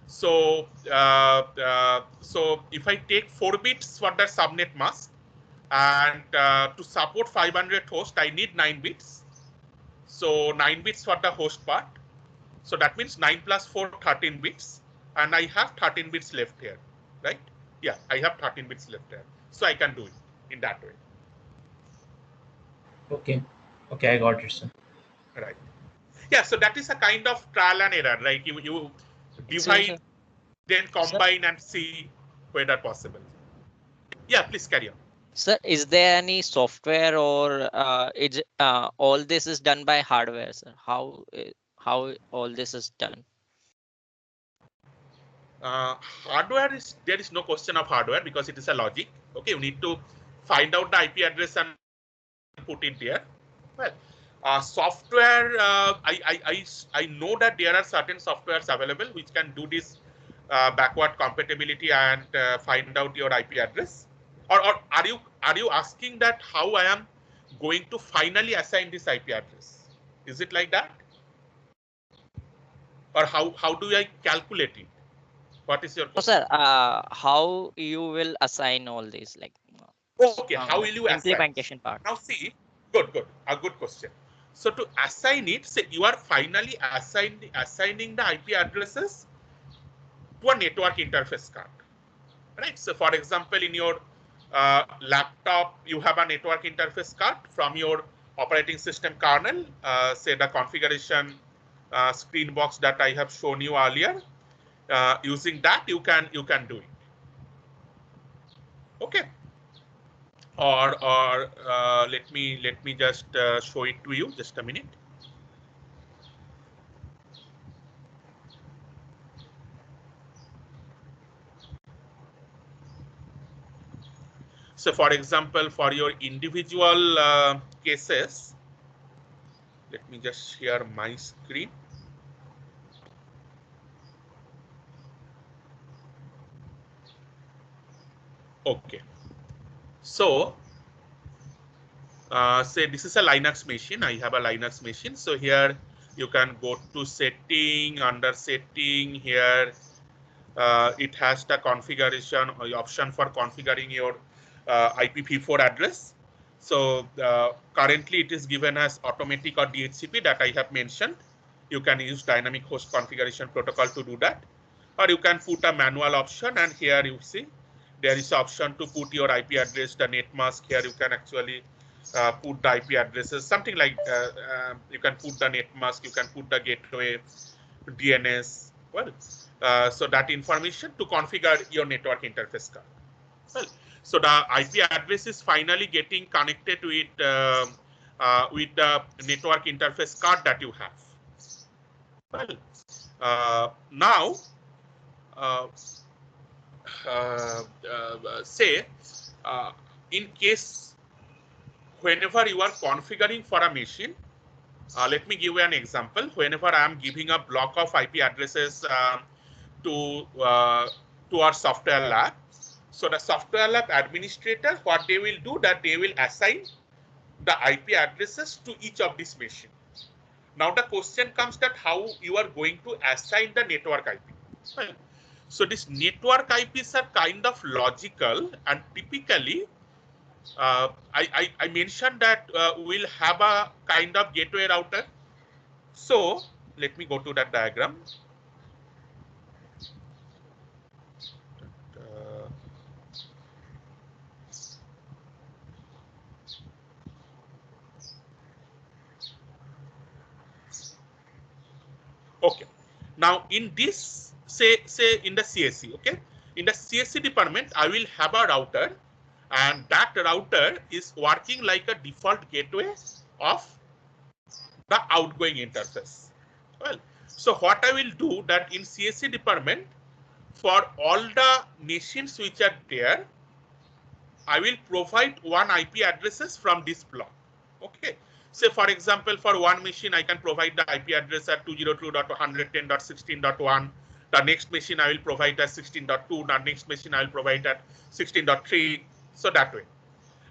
So so if I take 4 bits for the subnet mask, and to support 500 hosts I need 9 bits. So 9 bits for the host part. So that means 9 plus 4, 13 bits. And I have 13 bits left here, right? Yeah, I have 13 bits left here. So I can do it in that way. Okay. Okay, I got it, sir. Right. Yeah, so that is a kind of trial and error, right? You divide, then combine and see whether possible. Yeah, please carry on. Sir, is there any software or all this is done by hardware, sir? How all this is done? Hardware there is no question of hardware because it is a logic. Okay, you need to find out the IP address and put it there. Well, software, I know that there are certain softwares available which can do this backward compatibility and find out your IP address. Or are you asking that how I am going to finally assign this IP address? Is it like that? Or how do I calculate it? What is your No, question? sir. How you will assign all these, like Okay, how the will you assign? implementation part? Now see, good, a good question. So to assign it, say you are finally assigning the IP addresses to a network interface card, right? So for example, in your laptop, you have a network interface card from your operating system kernel, say the configuration screen box that I have shown you earlier. Using that, you can do it. Okay. Or let me just show it to you. Just a minute. So for example, for your individual cases, let me just share my screen. Okay. So say this is a Linux machine. I have a Linux machine. So here you can go to setting, under setting here. It has the configuration option for configuring your IPv4 address. So currently it is given as automatic or DHCP that I have mentioned. You can use dynamic host configuration protocol to do that, or you can put a manual option, and here you see there is option to put your IP address, the net mask. Here you can actually put the IP addresses, something like you can put the net mask, you can put the gateway, DNS. Well, so that information to configure your network interface card. Well, so the IP address is finally getting connected with the network interface card that you have. Well, now say in case whenever you are configuring for a machine, let me give you an example. Whenever I am giving a block of IP addresses to our software lab, so the software lab administrator, what they will do, that they will assign the IP addresses to each of these machines. Now the question comes that how you are going to assign the network IP. Well, so this network IPs are kind of logical, and typically I mentioned that we'll have a kind of gateway router. So let me go to that diagram. Okay. Now in this, say in the CSC, okay, in the CSC department, I will have a router, and that router is working like a default gateway of the outgoing interface. Well, so what I will do, that in CSC department, for all the machines which are there, I will provide one IP addresses from this block. Okay. Say for example, for one machine, I can provide the IP address at 202.110.16.1. The next machine I will provide at 16.2. The next machine I will provide at 16.3. So that way.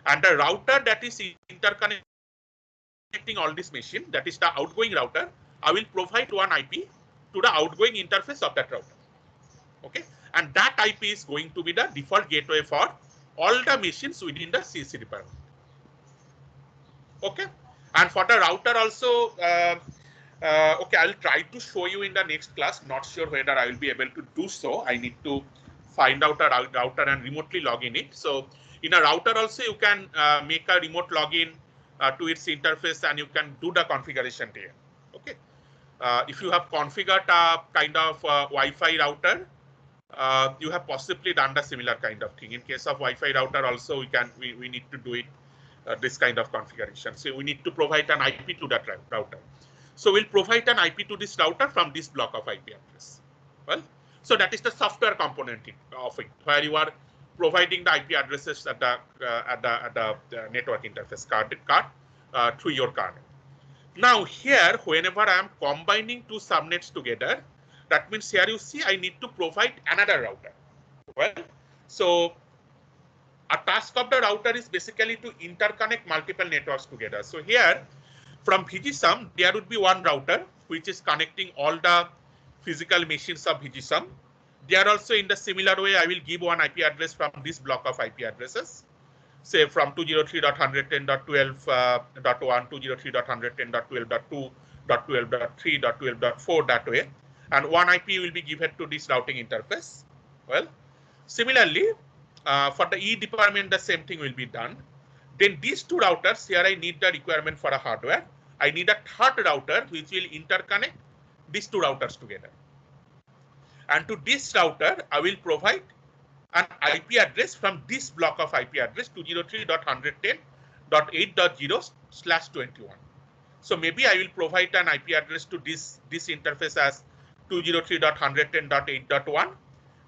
And the router that is interconnecting all this machine, that is the outgoing router, I will provide one IP to the outgoing interface of that router. Okay. And that IP is going to be the default gateway for all the machines within the CSC department. Okay. And for the router also, okay, I'll try to show you in the next class. Not sure whether I will be able to do so. I need to find out a router and remotely log in it. So in a router also, you can make a remote login to its interface, and you can do the configuration there. Okay. If you have configured a kind of Wi-Fi router, you have possibly done the similar kind of thing. In case of Wi-Fi router also, we need to do it. This kind of configuration. So we need to provide an IP to that router. So we'll provide an IP to this router from this block of IP address. Well, so that is the software component of it, where you are providing the IP addresses at the network interface card through your kernel. Now here, whenever I am combining two subnets together, that means here you see I need to provide another router. Well, so a task of the router is basically to interconnect multiple networks together. So here from VGSUM, there would be one router which is connecting all the physical machines of VGSUM There also in the similar way, I will give one IP address from this block of IP addresses, say from 203.110.12.1, 203.110.12.2.12.3.12.4 that way, and one IP will be given to this routing interface. Well, similarly, for the E department, the same thing will be done. Then these two routers, here I need the requirement for a hardware. I need a third router which will interconnect these two routers together. And to this router, I will provide an IP address from this block of IP address 203.110.8.0/21. So maybe I will provide an IP address to this interface as 203.110.8.1.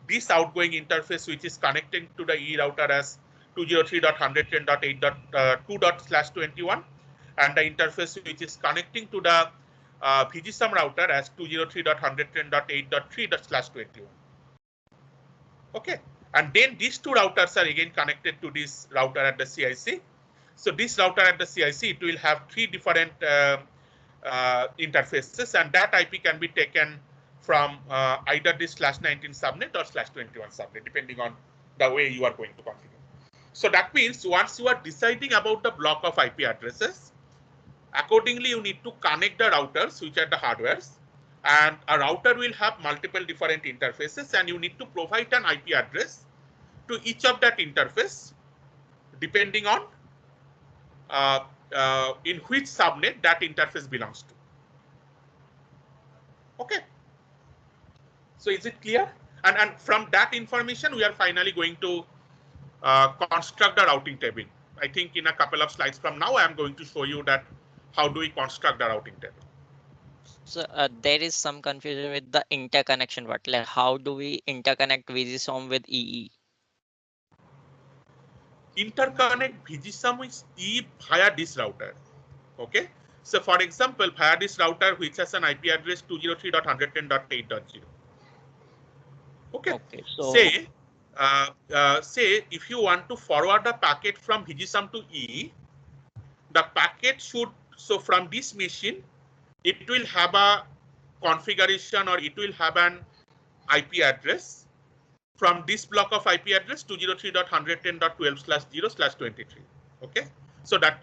This outgoing interface which is connecting to the E router as 203.110.8.2./21, and the interface which is connecting to the VGSOM router as 203.110.8.3/21. Okay, and then these two routers are again connected to this router at the CIC. So this router at the CIC, it will have three different interfaces, and that IP can be taken from either this /19 subnet or /21 subnet, depending on the way you are going to configure. So that means once you are deciding about the block of IP addresses, accordingly you need to connect the routers, which are the hardwares, and a router will have multiple different interfaces, and you need to provide an IP address to each of that interface, depending on in which subnet that interface belongs to. Okay. So is it clear? And from that information, we are finally going to construct the routing table. I think in a couple of slides from now, I am going to show you that how do we construct the routing table. So there is some confusion with the interconnection part. Like how do we interconnect VGSOM with EE? Interconnect VGSOM with E via this router. Okay. So for example, via this router, which has an IP address 203.110.8.0. Okay. So say if you want to forward a packet from VGSOM to E, the packet should, so from this machine, it will have a configuration, or it will have an IP address from this block of IP address 203.110.12/0/23. Okay. So that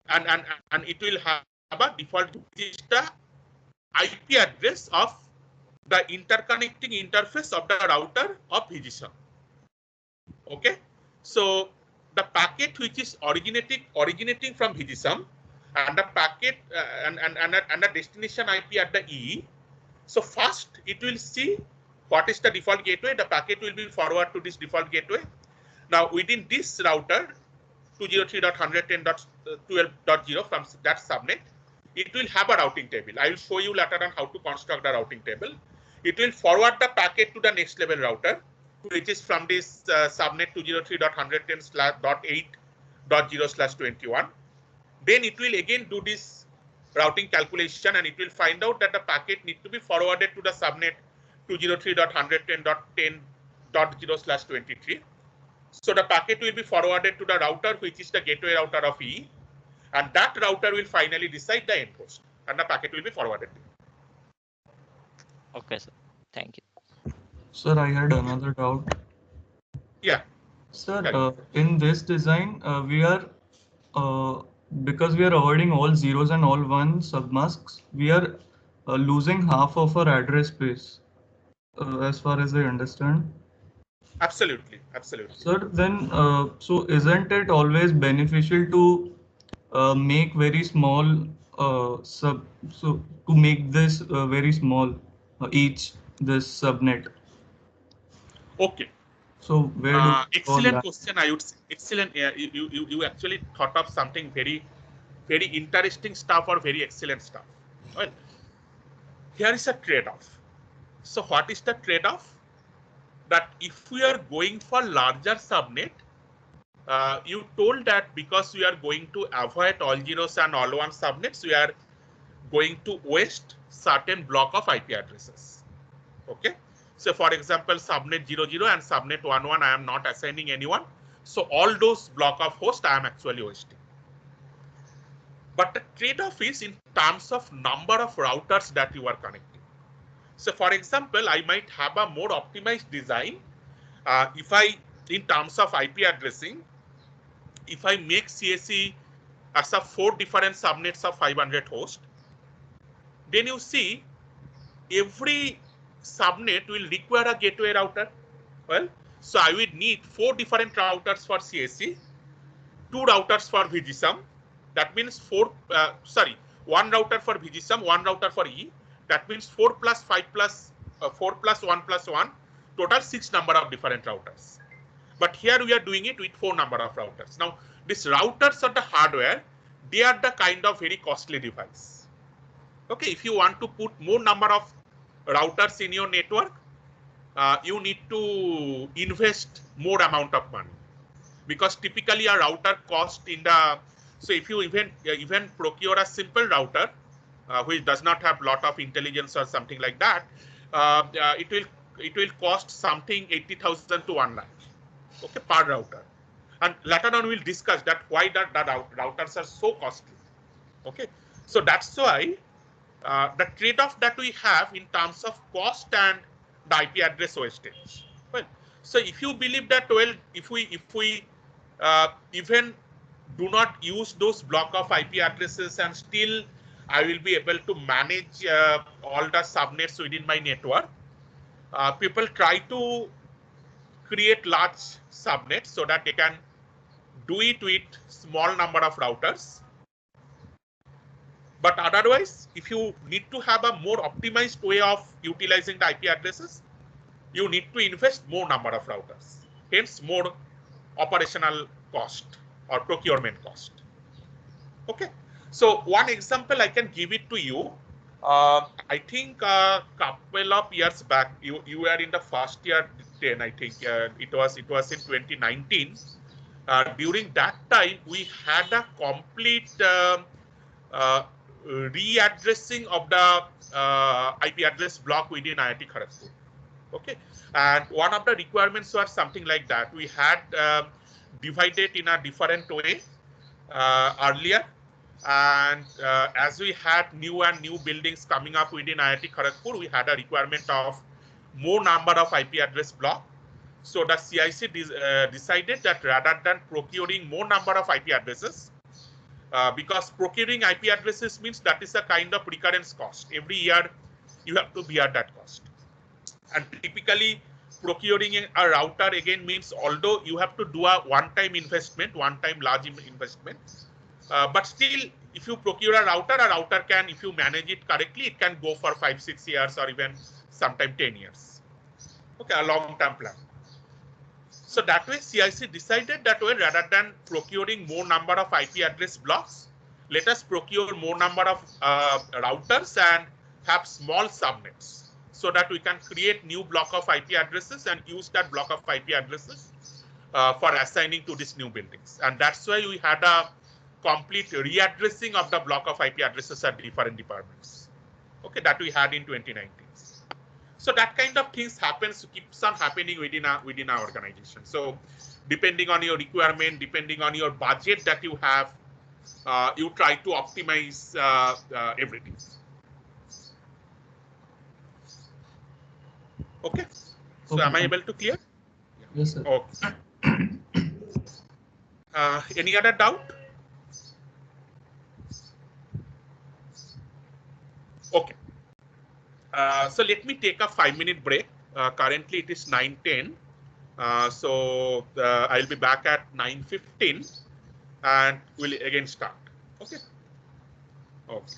and it will have a default, which is the IP address of the interconnecting interface of the router of VGSOM. Okay, so the packet which is originating from VGSOM, and the packet and the destination IP at the E. So first it will see what is the default gateway. The packet will be forwarded to this default gateway. Now within this router 203.110.12.0 from that subnet, it will have a routing table. I will show you later on how to construct the routing table. It will forward the packet to the next level router, which is from this subnet 203.110.8.0/21. Then it will again do this routing calculation, and it will find out that the packet needs to be forwarded to the subnet 203.110.10.0/23. So the packet will be forwarded to the router, which is the gateway router of E, and that router will finally decide the endpost, and the packet will be forwarded. okay, sir. Thank you. Sir, I had another doubt. Yeah. Sir, in this design, we are because we are avoiding all zeros and all one submasks, we are losing half of our address space, as far as I understand. Absolutely, absolutely. Sir, then so isn't it always beneficial to make very small to make this very small each this subnet? Okay. So where do excellent question. I would say excellent. You actually thought of something very interesting stuff, or very excellent stuff. Well, here is a trade-off. So what is the trade-off? That if we are going for larger subnet, you told that because we are going to avoid all zeros and all one subnets, we are going to waste certain block of IP addresses. Okay. So for example, subnet 00 and subnet 11, I am not assigning anyone. So all those block of host I am actually wasting. But the trade-off is in terms of number of routers that you are connecting. So for example, I might have a more optimized design. If I, in terms of IP addressing, if I make CSE as a 4 different subnets of 500 hosts, then you see every subnet will require a gateway router. Well, so I will need 4 different routers for CSE, 2 routers for VGSUM. That means 1 router for VGSUM, 1 router for E. That means 4 plus 5 plus 4 plus 1 plus 1, total 6 number of different routers. But here we are doing it with 4 number of routers. Now, these routers are the hardware. They are the kind of very costly device. Okay, if you want to put more number of routers in your network, you need to invest more amount of money, because typically a router cost in the, so if you even procure a simple router which does not have lot of intelligence or something like that, it will cost something 80,000 to 1 lakh, okay, per router. And later on we'll discuss that why that routers are so costly. Okay, so that's why the trade-off that we have in terms of cost and the IP address wastage. Well, so if you believe that, well, if we even do not use those block of IP addresses and still I will be able to manage all the subnets within my network, people try to create large subnets so that they can do it with small number of routers. But otherwise, if you need to have a more optimized way of utilizing the IP addresses, you need to invest more number of routers, hence more operational cost or procurement cost. Okay, so one example I can give it to you. I think a couple of years back, you were in the first year 10, I think it was in 2019. During that time, we had a complete readdressing of the IP address block within IIT Kharagpur. Okay, and one of the requirements was something like that. We had divided in a different way earlier, and as we had new buildings coming up within IIT Kharagpur, we had a requirement of more number of IP address block. So the CIC decided that rather than procuring more number of IP addresses, because procuring IP addresses means that is a kind of recurrence cost. Every year you have to bear that cost. And typically procuring a router again means, although you have to do a one-time investment, one-time large investment, but still if you procure a router can, if you manage it correctly, it can go for 5-6 years or even sometime 10 years. Okay, a long-term plan. So that way CIC decided that way, rather than procuring more number of IP address blocks, let us procure more number of routers and have small subnets, so that we can create new block of IP addresses and use that block of IP addresses for assigning to these new buildings. And that's why we had a complete readdressing of the block of IP addresses at different departments. Okay, that we had in 2019. So that kind of things keeps on happening within our organization. So depending on your requirement, depending on your budget that you have, you try to optimize everything. Okay. So Okay. am I able to clear? Yes, sir. Okay. Any other doubt? Okay. So let me take a 5-minute break. Currently it is 9:10. So I'll be back at 9:15 and we'll again start. Okay. Okay.